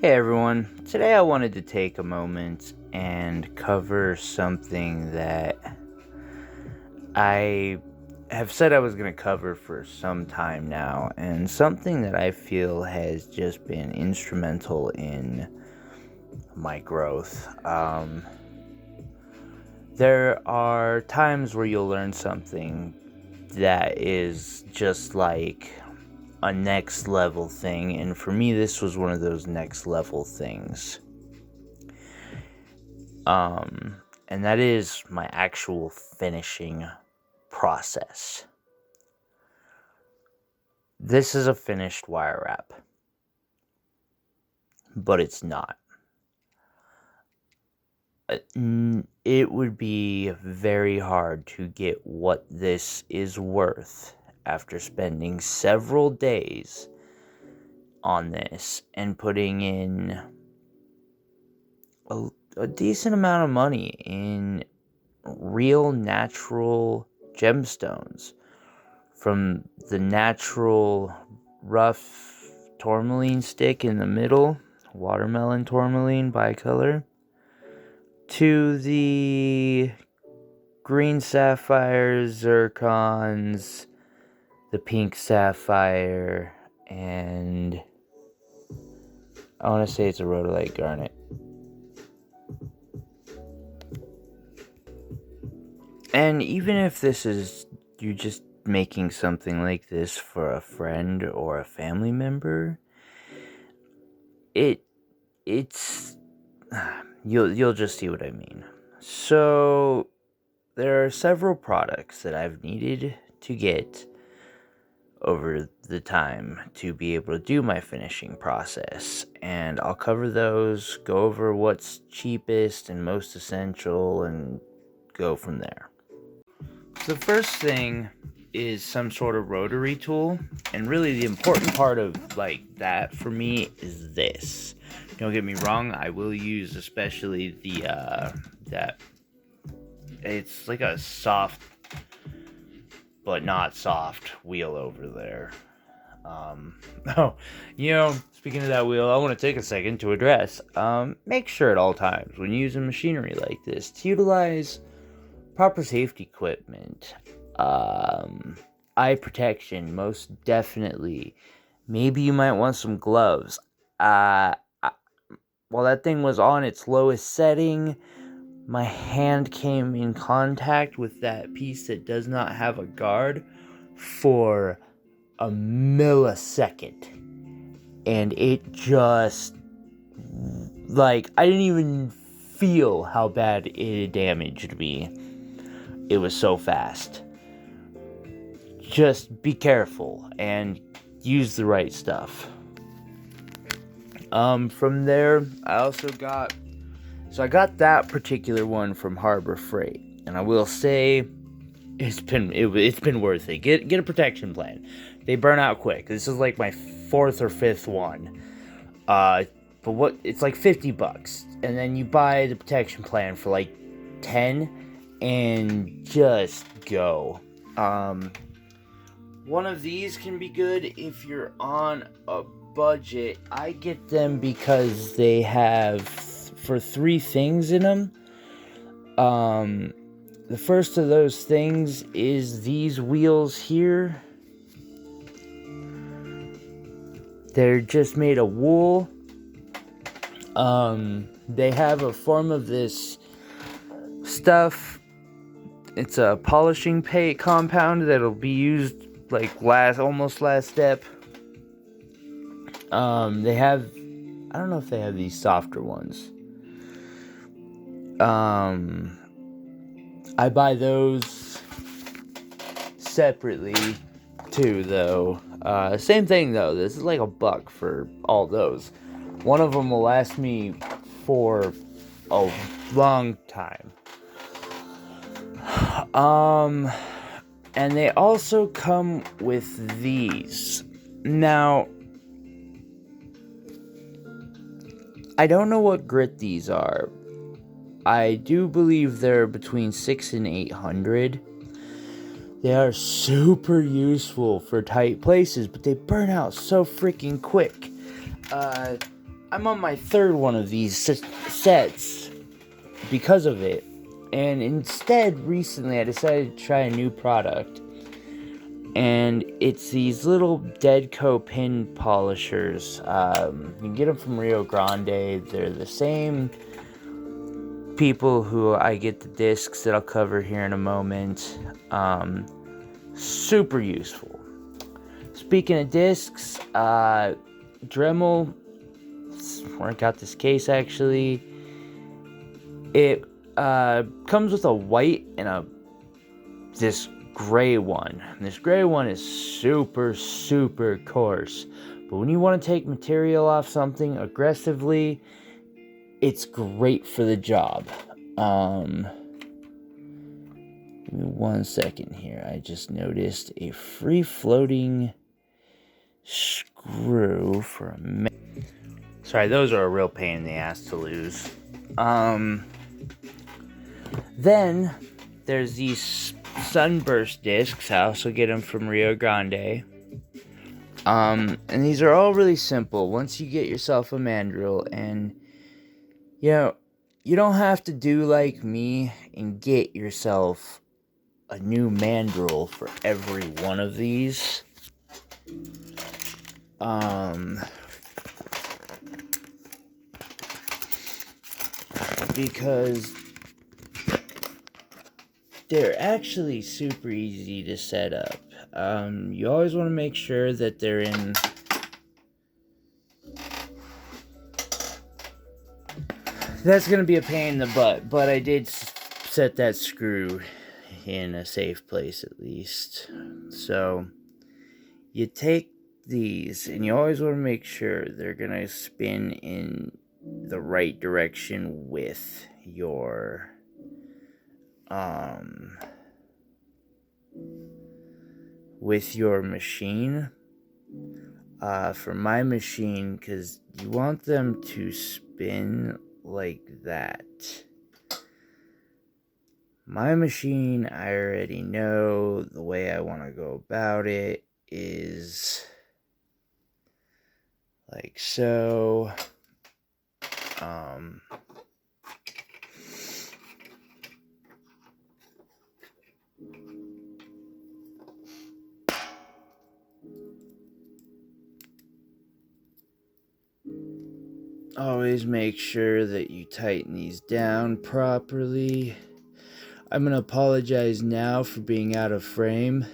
Hey everyone, today I wanted to take a moment and cover something that I have said I was going to cover for some time now, and something that I feel has just been instrumental in my growth. There are times where you'll learn something that is just like a next level thing, and for me this was one of those next level things. And that is my actual finishing process. This is a finished wire wrap, but it's not. It would be very hard to get what this is worth after spending several days on this and putting in a decent amount of money in real natural gemstones, from the natural rough tourmaline stick in the middle, watermelon tourmaline bicolor, to the green sapphire zircons, the pink sapphire, and I want to say it's a rhodolite garnet. And even if this is you just making something like this for a friend or a family member, it's you'll just see what I mean. So there are several products that I've needed to get over the time to be able to do my finishing process, and I'll cover those, go over what's cheapest and most essential, and go from there. The first thing is some sort of rotary tool, and really the important part of that for me is this. Don't get me wrong, I will use especially the that it's like a soft but not soft wheel over there. Speaking of that wheel, I want to take a second to address, make sure at all times when using machinery like this to utilize proper safety equipment, eye protection, most definitely. Maybe you might want some gloves. While that thing was on its lowest setting, my hand came in contact with that piece that does not have a guard for a millisecond. And it just, I didn't even feel how bad it damaged me. It was so fast. Just be careful and use the right stuff. From there, I got that particular one from Harbor Freight, and I will say it's been worth it. Get a protection plan. They burn out quick. This is like my 4th or 5th one. But it's like $50, and then you buy the protection plan for like 10, and just go. One of these can be good if you're on a budget. I get them because they have for 3 things in them. The first of those things is these wheels here. They're just made of wool. They have a form of this stuff. It's a polishing paint compound that'll be used almost last step. They have, I don't know if they have these softer ones. I buy those separately too, though. Same thing though. This is like $1 for all those. One of them will last me for a long time. And they also come with these. Now, I don't know what grit these are. I do believe they're between 600 and 800. They are super useful for tight places, but they burn out so freaking quick. I'm on my third one of these sets because of it. And instead, recently, I decided to try a new product. And it's these little Deadco pin polishers. You can get them from Rio Grande. They're the same people who I get the discs that I'll cover here in a moment. Super useful. Speaking of discs, Dremel, where I got this case actually, it comes with a white and this gray one. And this gray one is super coarse, but when you want to take material off something aggressively, it's great for the job. Give me 1 second here. I just noticed a free floating screw for a minute. Sorry, those are a real pain in the ass to lose. Then there's these Sunburst Discs. I also get them from Rio Grande. And these are all really simple. Once you get yourself a mandrel, and you don't have to do like me and get yourself a new mandrel for every one of these. Because they're actually super easy to set up. You always want to make sure that they're in that's going to be a pain in the butt, but I did set that screw in a safe place at least. So you take these and you always want to make sure they're going to spin in the right direction with your machine. For my machine, because you want them to spin like that. My machine, I already know the way I want to go about it is like so. Always make sure that you tighten these down properly. I'm going to apologize now for being out of frame.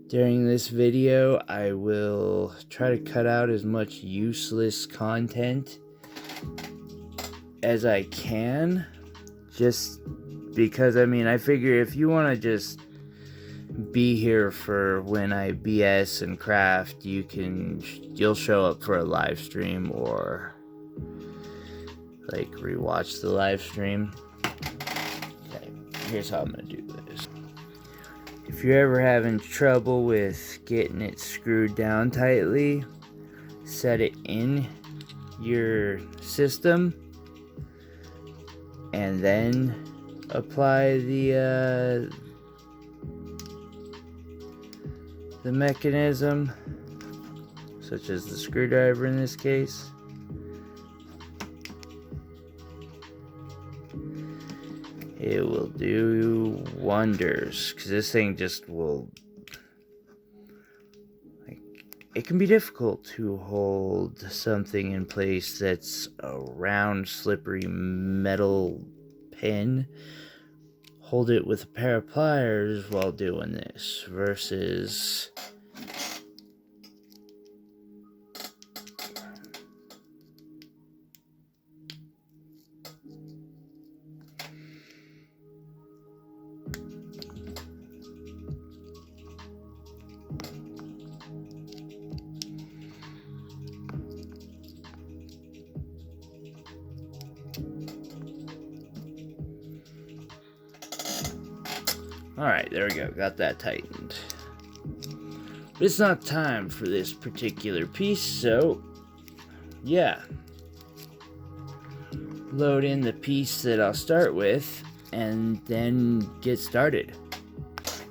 During this video, I will try to cut out as much useless content as I can. Just because, I figure if you want to just be here for when I BS and craft, you'll show up for a live stream or like rewatch the live stream. Okay, here's how I'm gonna do this. If you're ever having trouble with getting it screwed down tightly, set it in your system and then apply the mechanism, such as the screwdriver in this case. It will do wonders, because this thing just will, it can be difficult to hold something in place that's a round, slippery metal pin. Hold it with a pair of pliers while doing this versus Alright, there we go, got that tightened. But it's not time for this particular piece, so yeah. Load in the piece that I'll start with, and then get started.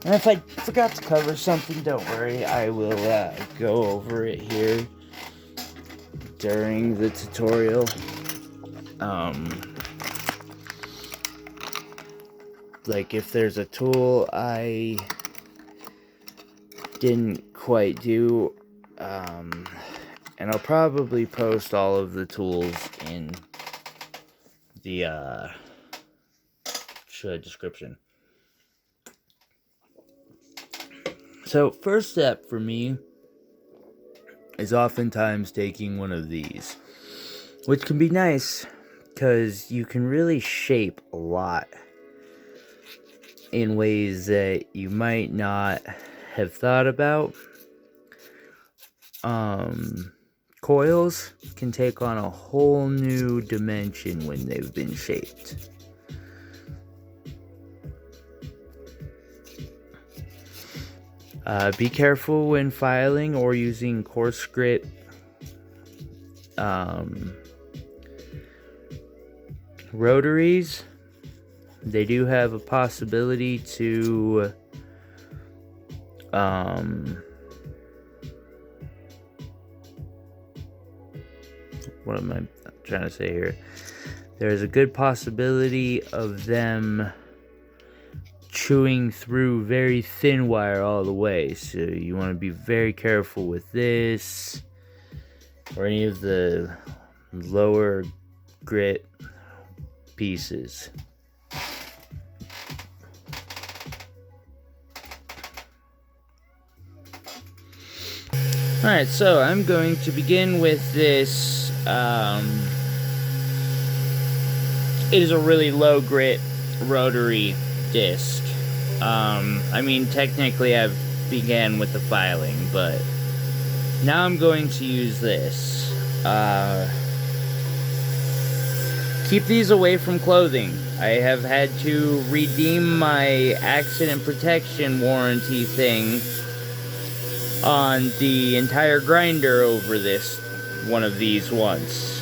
And if I forgot to cover something, don't worry, I will go over it here during the tutorial. Like if there's a tool I didn't quite do, and I'll probably post all of the tools in the description. So first step for me is oftentimes taking one of these, which can be nice because you can really shape a lot in ways that you might not have thought about. Coils can take on a whole new dimension when they've been shaped. Be careful when filing or using coarse grit. Rotaries, they do have a possibility to what am I trying to say here? There's a good possibility of them chewing through very thin wire all the way, so you want to be very careful with this or any of the lower grit pieces. Alright, so I'm going to begin with this. It is a really low grit rotary disc. I mean, technically I've began with the filing, but now I'm going to use this. Keep these away from clothing. I have had to redeem my accident protection warranty thing on the entire grinder over this one of these once.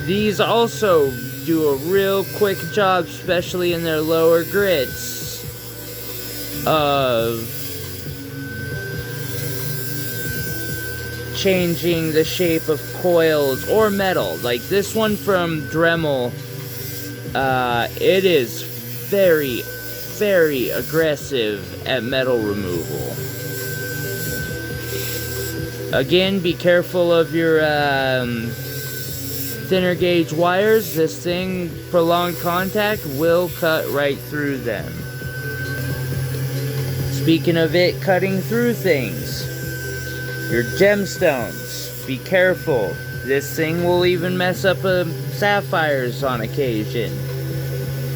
These also do a real quick job, especially in their lower grits, of changing the shape of coils or metal. Like this one from Dremel, it is very, very aggressive at metal removal. Again, be careful of your thinner gauge wires. This thing, prolonged contact will cut right through them. Speaking of it cutting through things, your gemstones, be careful. This thing will even mess up sapphires on occasion.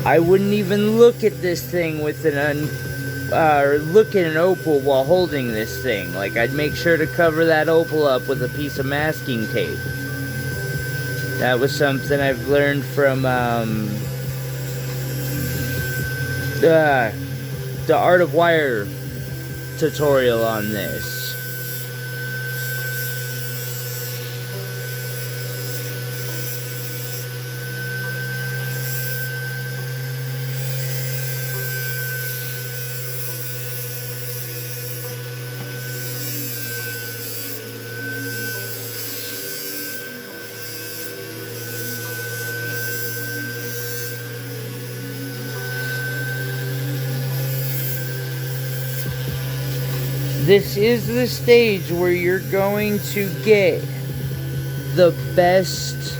I wouldn't even look at this thing with look at an opal while holding this thing. Like, I'd make sure to cover that opal up with a piece of masking tape. That was something I've learned from the Art of Wire tutorial on this. This is the stage where you're going to get the best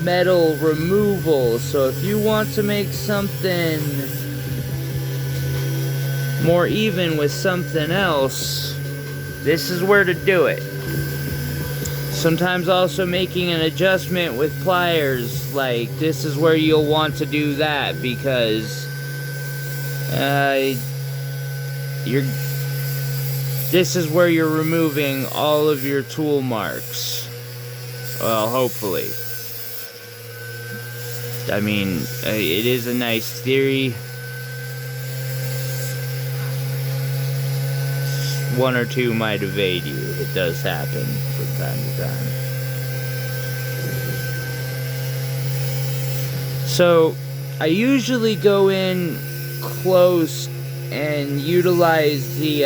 metal removal. So if you want to make something more even with something else, this is where to do it. Sometimes also making an adjustment with pliers, like this is where you'll want to do that, because this is where you're removing all of your tool marks. Well, hopefully. I mean, it is a nice theory. One or two might evade you. It does happen from time to time. So, I usually go in close and utilize the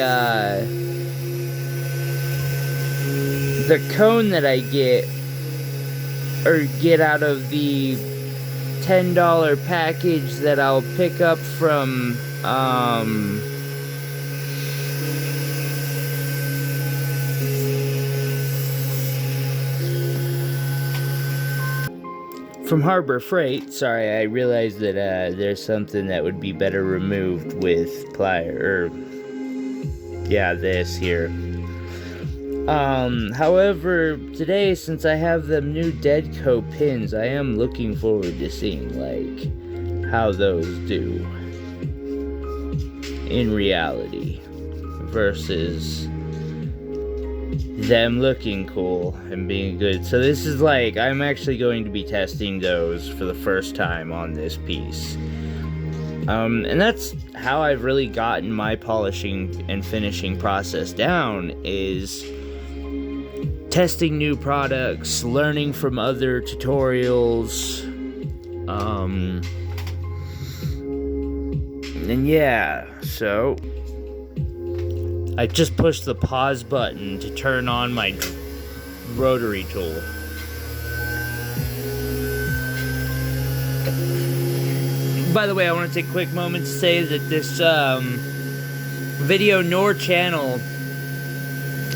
cone that I get out of the $10 package that I'll pick up from Harbor Freight. Sorry, I realized that there's something that would be better removed with pliers, this here. However, today, since I have them new Deadco pins, I am looking forward to seeing, like, how those do in reality versus them looking cool and being good. So this is like, I'm actually going to be testing those for the first time on this piece. And that's how I've really gotten my polishing and finishing process down, is testing new products, learning from other tutorials, and yeah, so I just pushed the pause button to turn on my rotary tool. By the way, I want to take a quick moment to say that this video nor channel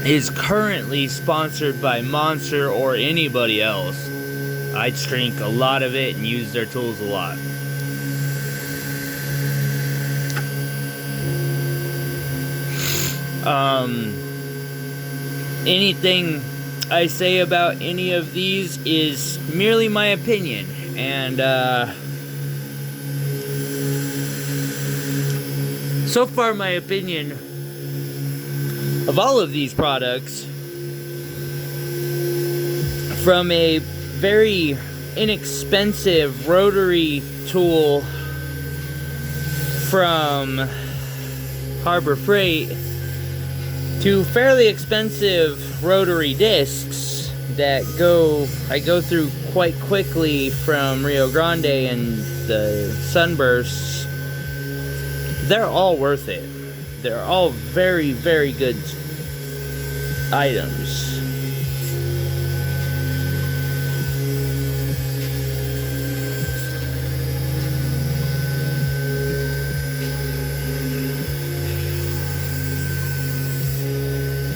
is currently sponsored by Monster or anybody else. I drink a lot of it and use their tools a lot. Anything I say about any of these is merely my opinion, and so far my opinion of all of these products, from a very inexpensive rotary tool from Harbor Freight to fairly expensive rotary discs that I go through quite quickly from Rio Grande and the Sunbursts, they're all worth it. They're all very, very good items.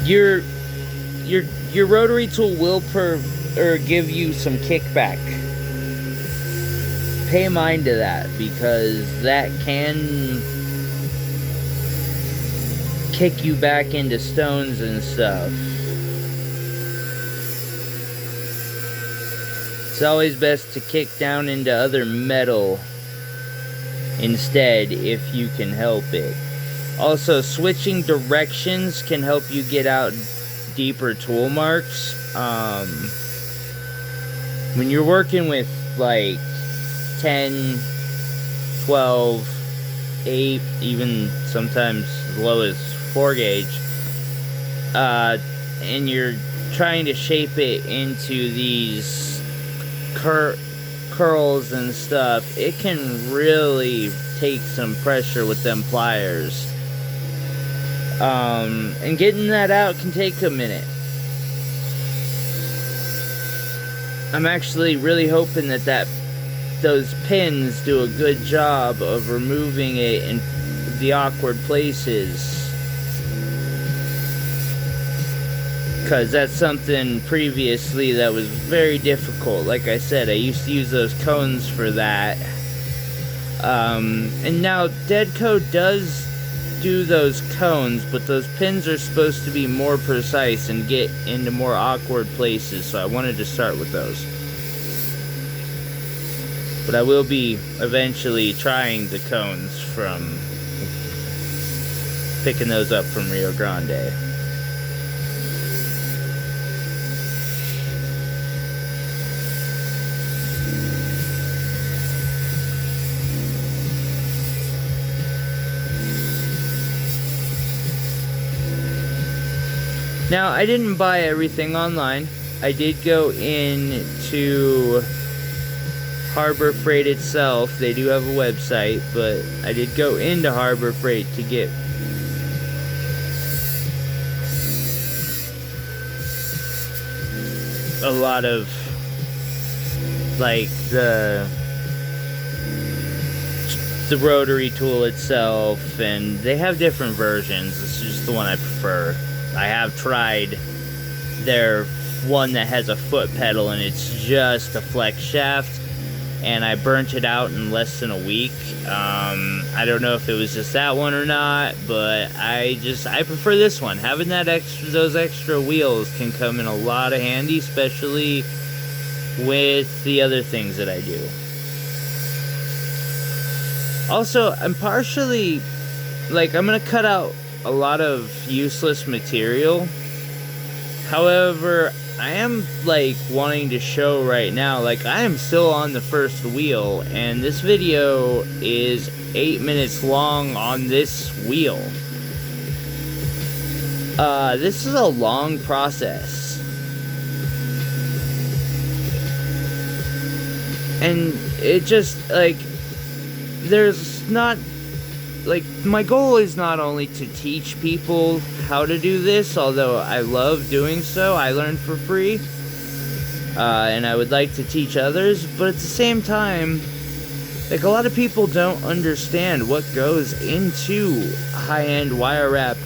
Your rotary tool will give you some kickback. Pay mind to that, because that can kick you back into stones and stuff. It's always best to kick down into other metal instead if you can help it. Also, switching directions can help you get out deeper tool marks. When you're working with like 10, 12, 8, even sometimes as low as 4 gauge, and you're trying to shape it into these curls and stuff, it can really take some pressure with them pliers. And getting that out can take a minute. I'm actually really hoping that those pins do a good job of removing it in the awkward places, because that's something previously that was very difficult. Like I said, I used to use those cones for that, and now Deadco does do those cones, but those pins are supposed to be more precise and get into more awkward places, so I wanted to start with those. But I will be eventually trying the cones from picking those up from Rio Grande. Now, I didn't buy everything online. I did go into Harbor Freight itself. They do have a website, but I did go into Harbor Freight to get a lot of, like, the rotary tool itself, and they have different versions. This is just the one I prefer. I have tried their one that has a foot pedal and it's just a flex shaft, and I burnt it out in less than a week. I don't know if it was just that one or not, but I prefer this one. Having those extra wheels can come in a lot of handy, especially with the other things that I do. Also, I'm partially, like, I'm gonna cut out a lot of useless material. However, I am, like, wanting to show right now, like, I am still on the first wheel, and this video is 8 minutes long on this wheel. This is a long process. And it just, like, there's not, like, my goal is not only to teach people how to do this, although I love doing so. I learned for free, and I would like to teach others, but at the same time, like, a lot of people don't understand what goes into high-end wire-wrapped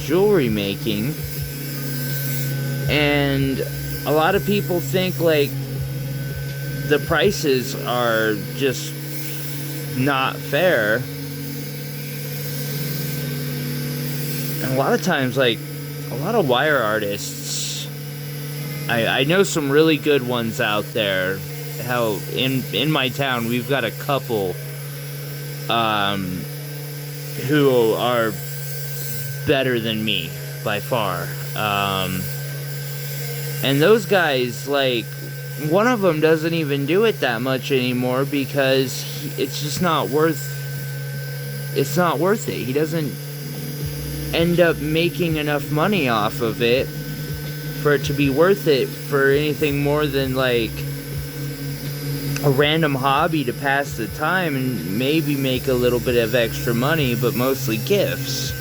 jewelry making, and a lot of people think, like, the prices are just not fair. And a lot of times, like, a lot of wire artists, I know some really good ones out there. Hell, in my town, we've got a couple who are better than me by far. And those guys, like, one of them doesn't even do it that much anymore because it's just not worth it. He doesn't end up making enough money off of it for it to be worth it for anything more than, like, a random hobby to pass the time and maybe make a little bit of extra money, but mostly gifts.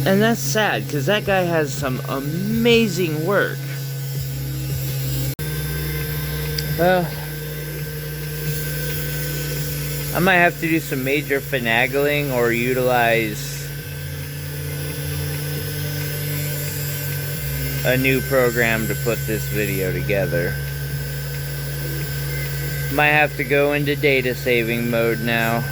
And that's sad, because that guy has some amazing work. Well, I might have to do some major finagling or utilize a new program to put this video together. Might have to go into data saving mode now.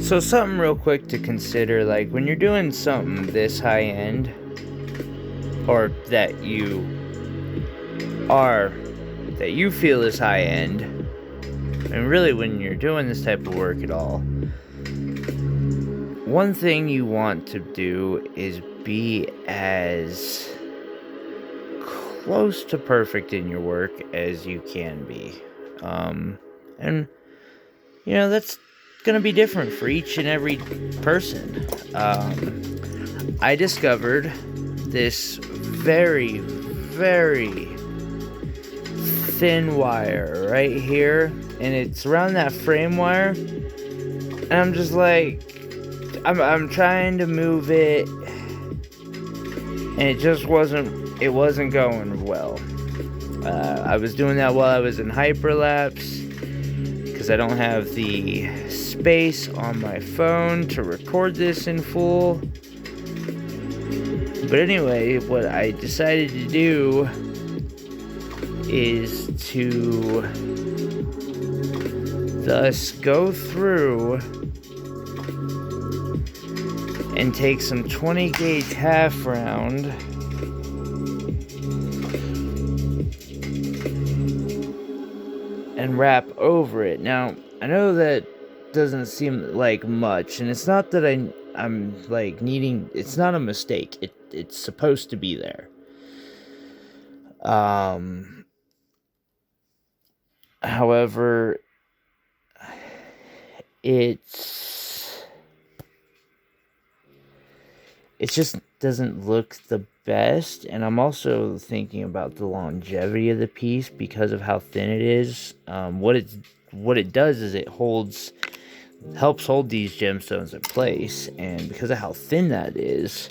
So something real quick to consider, like, when you're doing something this high end, or that you feel is high end, and really when you're doing this type of work at all, one thing you want to do is be as close to perfect in your work as you can be. And, you know, that's going to be different for each and every person. I discovered this very, very thin wire right here, and it's around that frame wire, and I'm just like, I'm trying to move it, and it just wasn't going well. I was doing that while I was in hyperlapse, because I don't have the space on my phone to record this in full. But anyway, what I decided to do is to thus go through and take some 20 gauge half round and wrap over it. Now, I know that doesn't seem like much, and it's not that I'm like needing, it's not a mistake. It's supposed to be there. However, it just doesn't look the best, and I'm also thinking about the longevity of the piece because of how thin it is. What it does is it helps hold these gemstones in place, and because of how thin that is,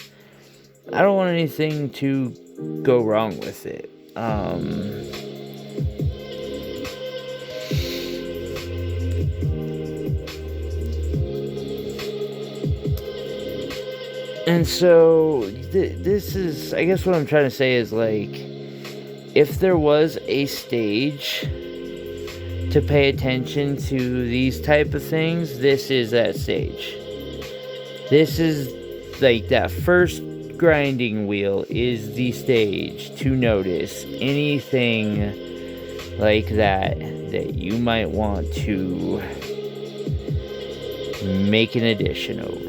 I don't want anything to go wrong with it. And so, this is, I guess what I'm trying to say is, like, if there was a stage to pay attention to these type of things, this is that stage. This is, like, that first grinding wheel is the stage to notice anything like that you might want to make an addition over.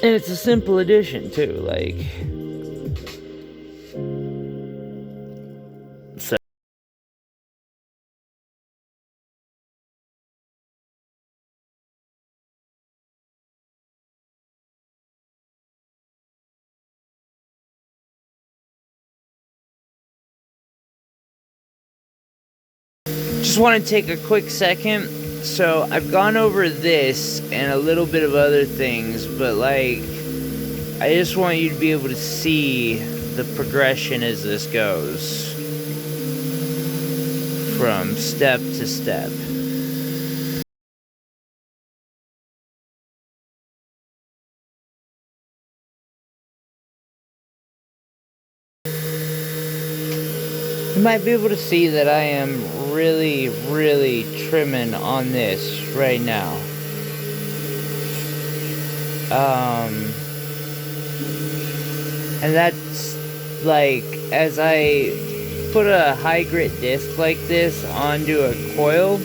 And it's a simple addition too, like, so. Just want to take a quick second. So I've gone over this and a little bit of other things, but like, I just want you to be able to see the progression as this goes from step to step. You might be able to see that I am really, really trimming on this right now. And that's like, as I put a high grit disc like this onto a coil,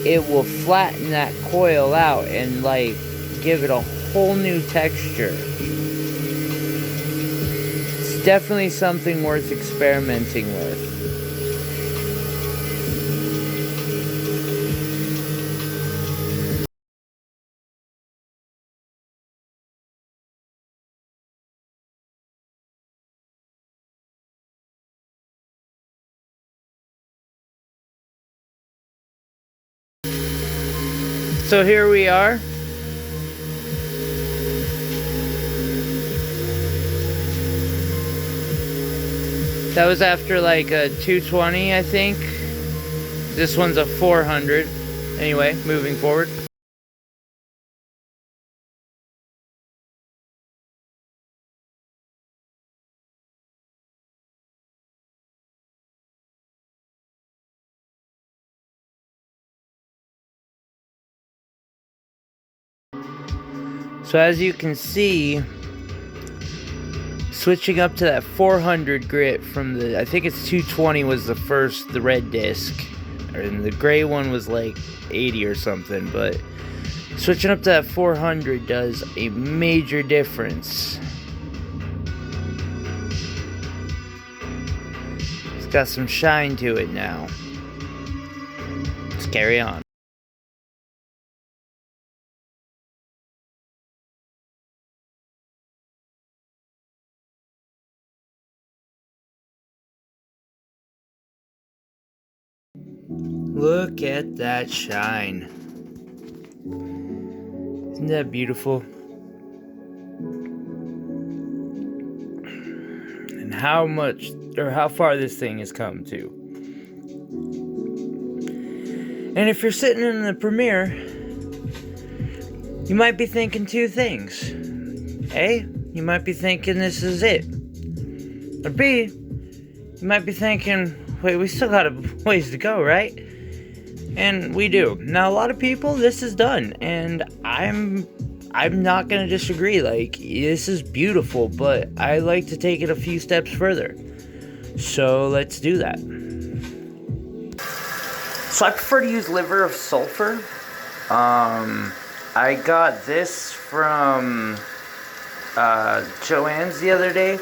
it will flatten that coil out and like give it a whole new texture. It's definitely something worth experimenting with. So here we are. That was after like a 220, I think. This one's a 400. Anyway, moving forward. So as you can see, switching up to that 400 grit from the, I think it's 220 was the red disc, and the gray one was like 80 or something, but switching up to that 400 does a major difference. It's got some shine to it now. Let's carry on. Look at that shine. Isn't that beautiful? And how much, or how far this thing has come to. And if you're sitting in the premiere, you might be thinking two things. A, you might be thinking this is it. Or B, you might be thinking, wait, we still got a ways to go, right? And we do. Now, a lot of people, this is done, and I'm not gonna disagree. Like, this is beautiful, but I like to take it a few steps further. So let's do that. So I prefer to use liver of sulfur. I got this from Joann's the other day.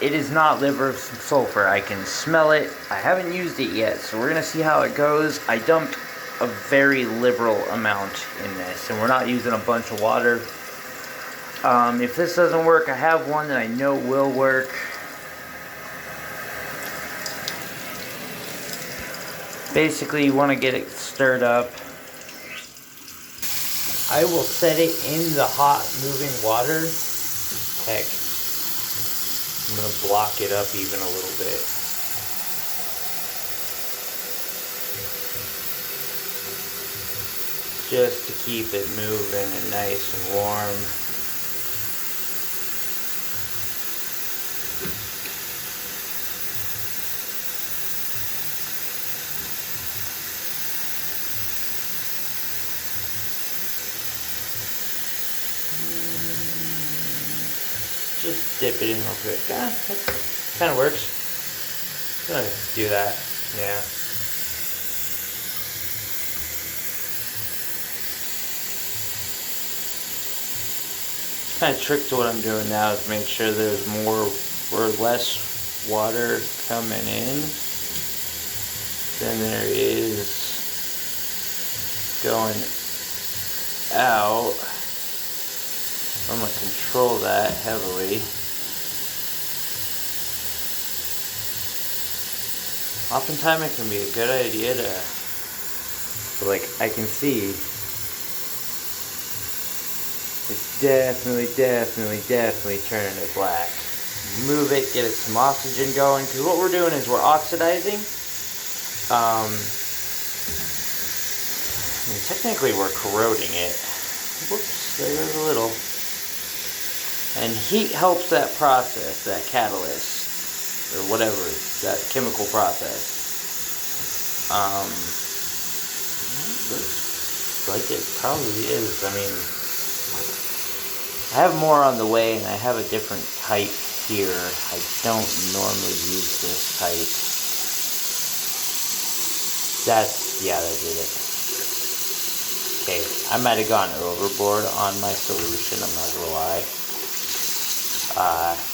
It is not liver of sulfur. I can smell it. I haven't used it yet, so we're gonna see how it goes. I dumped a very liberal amount in this, and we're not using a bunch of water. If this doesn't work, I have one that I know will work. Basically, you want to get it stirred up. I will set it in the hot moving water. Heck, I'm going to block it up even a little bit. Just to keep it moving and nice and warm. Just dip it in real quick. That kind of works. I'm gonna do that. Yeah. Kind of trick to what I'm doing now is make sure there's more or less water coming in than there is going out. I'm going to control that heavily. Oftentimes it can be a good idea to, like, I can see it's definitely turning it black. Move it, get it some oxygen going, because what we're doing is we're oxidizing. I mean, technically we're corroding it. Whoops, there goes a little. And heat helps that process, that catalyst, or whatever, that chemical process. Looks like it probably is. I mean, I have more on the way, and I have a different type here. I don't normally use this type. That did it. Okay, I might have gone overboard on my solution, I'm not gonna lie.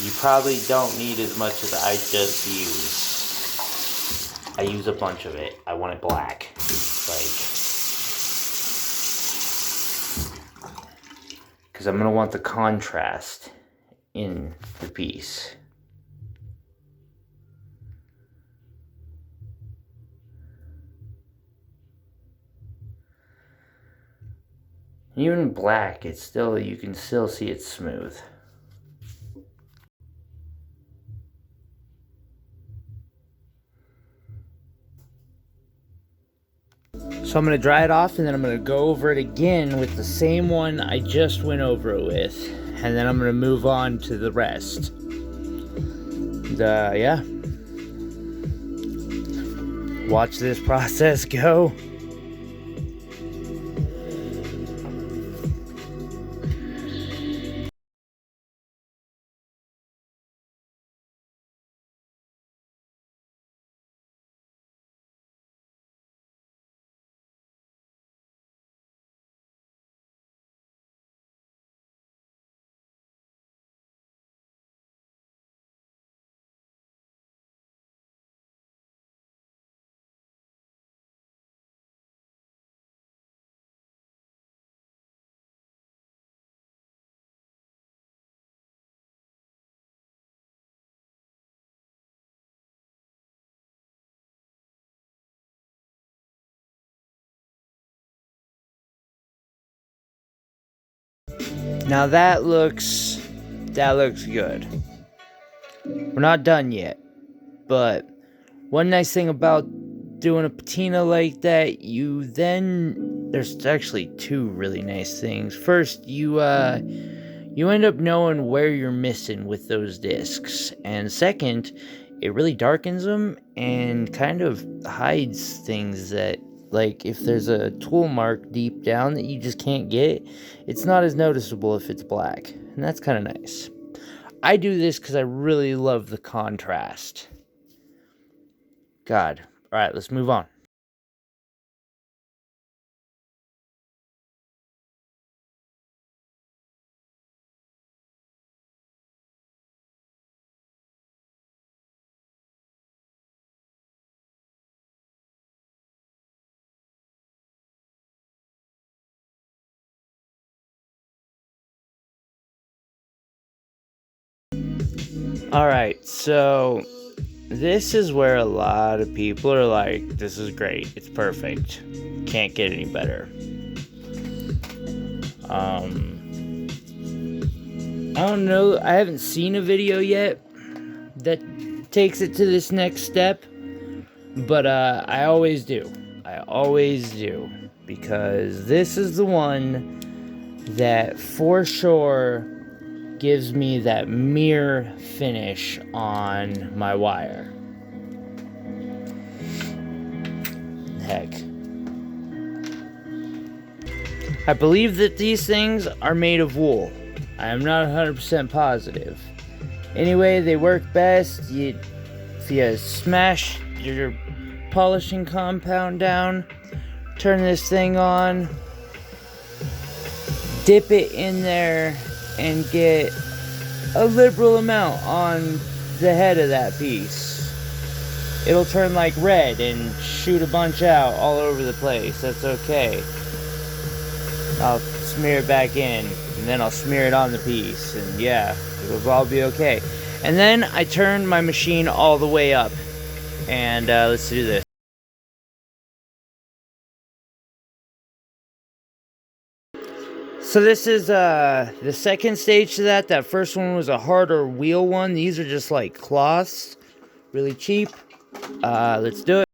You probably don't need as much as I just used. I use a bunch of it. I want it black. Because I'm gonna want the contrast in the piece. Even black, you can still see it's smooth. So I'm going to dry it off, and then I'm going to go over it again with the same one I just went over it with. And then I'm going to move on to the rest. Yeah. Watch this process go. Now that looks good. We're not done yet, but one nice thing about doing a patina like that, there's actually two really nice things. First, you end up knowing where you're missing with those discs, and second, it really darkens them and kind of hides things that, like, if there's a tool mark deep down that you just can't get, it's not as noticeable if it's black, and that's kind of nice. I do this because I really love the contrast. God. Alright, let's move on. Alright, so this is where a lot of people are like, this is great, it's perfect, can't get any better. I don't know, I haven't seen a video yet that takes it to this next step, but I always do, because this is the one that for sure gives me that mirror finish on my wire. Heck. I believe that these things are made of wool. I am not 100% positive. Anyway, they work best if you smash your polishing compound down, turn this thing on, dip it in there, and get a liberal amount on the head of that piece. It'll turn like red and shoot a bunch out all over the place. That's okay. I'll smear it back in, and then I'll smear it on the piece, and yeah, it'll all be okay. And then I turn my machine all the way up, and let's do this. So this is the second stage to that. That first one was a harder wheel one. These are just like cloths, really cheap. Let's do it.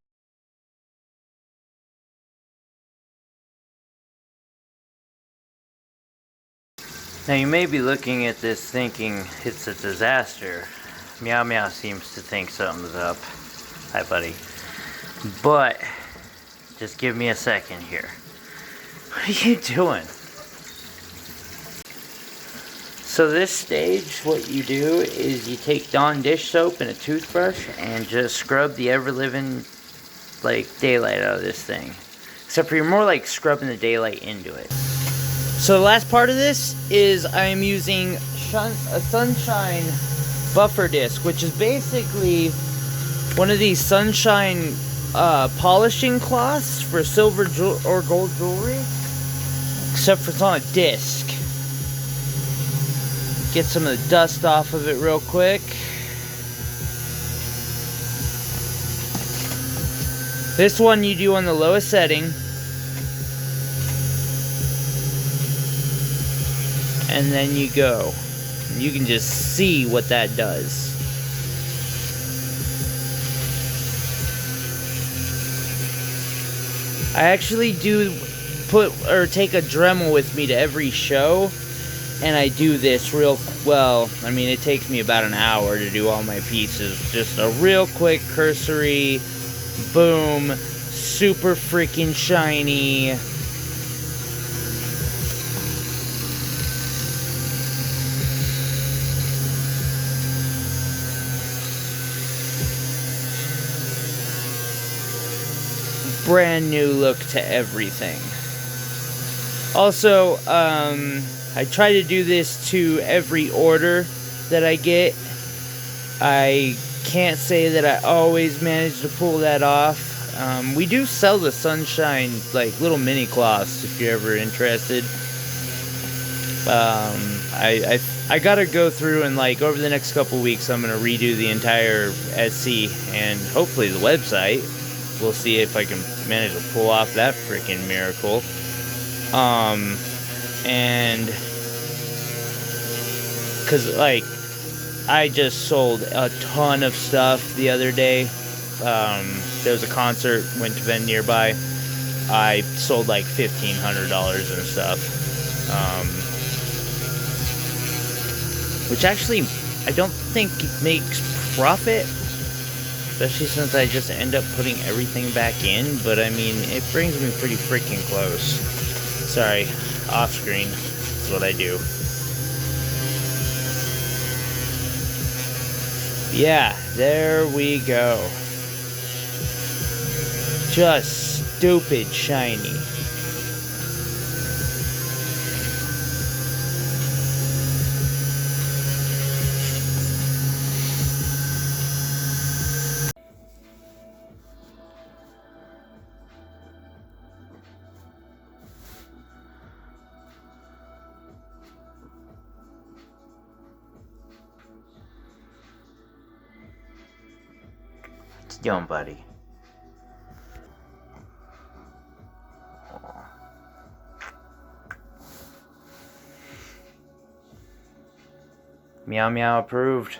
Now you may be looking at this thinking it's a disaster. Meow Meow seems to think something's up. Hi buddy. But, just give me a second here. What are you doing? So this stage, what you do is you take Dawn dish soap and a toothbrush and just scrub the ever-living, like, daylight out of this thing. Except for you're more like scrubbing the daylight into it. So the last part of this is I am using a sunshine buffer disc, which is basically one of these sunshine polishing cloths for silver or gold jewelry. Except for it's on a disc. Get some of the dust off of it real quick. This one you do on the lowest setting. And then you go. You can just see what that does. I actually do take a Dremel with me to every show. And I do this real well. I mean, it takes me about an hour to do all my pieces. Just a real quick cursory, boom, super freaking shiny. Brand new look to everything. Also, I try to do this to every order that I get. I can't say that I always manage to pull that off. We do sell the sunshine, like, little mini cloths if you're ever interested. I gotta go through and, like, over the next couple weeks I'm gonna redo the entire Etsy and hopefully the website. We'll see if I can manage to pull off that freaking miracle. And because, like, I just sold a ton of stuff the other day. There was a concert, went to Venn nearby. I sold like $1,500 and stuff. Which actually, I don't think makes profit. Especially since I just end up putting everything back in, but I mean, it brings me pretty freaking close. Sorry, off screen. That's what I do. Yeah, there we go. Just stupid shiny. What's doing, buddy? Meow meow approved.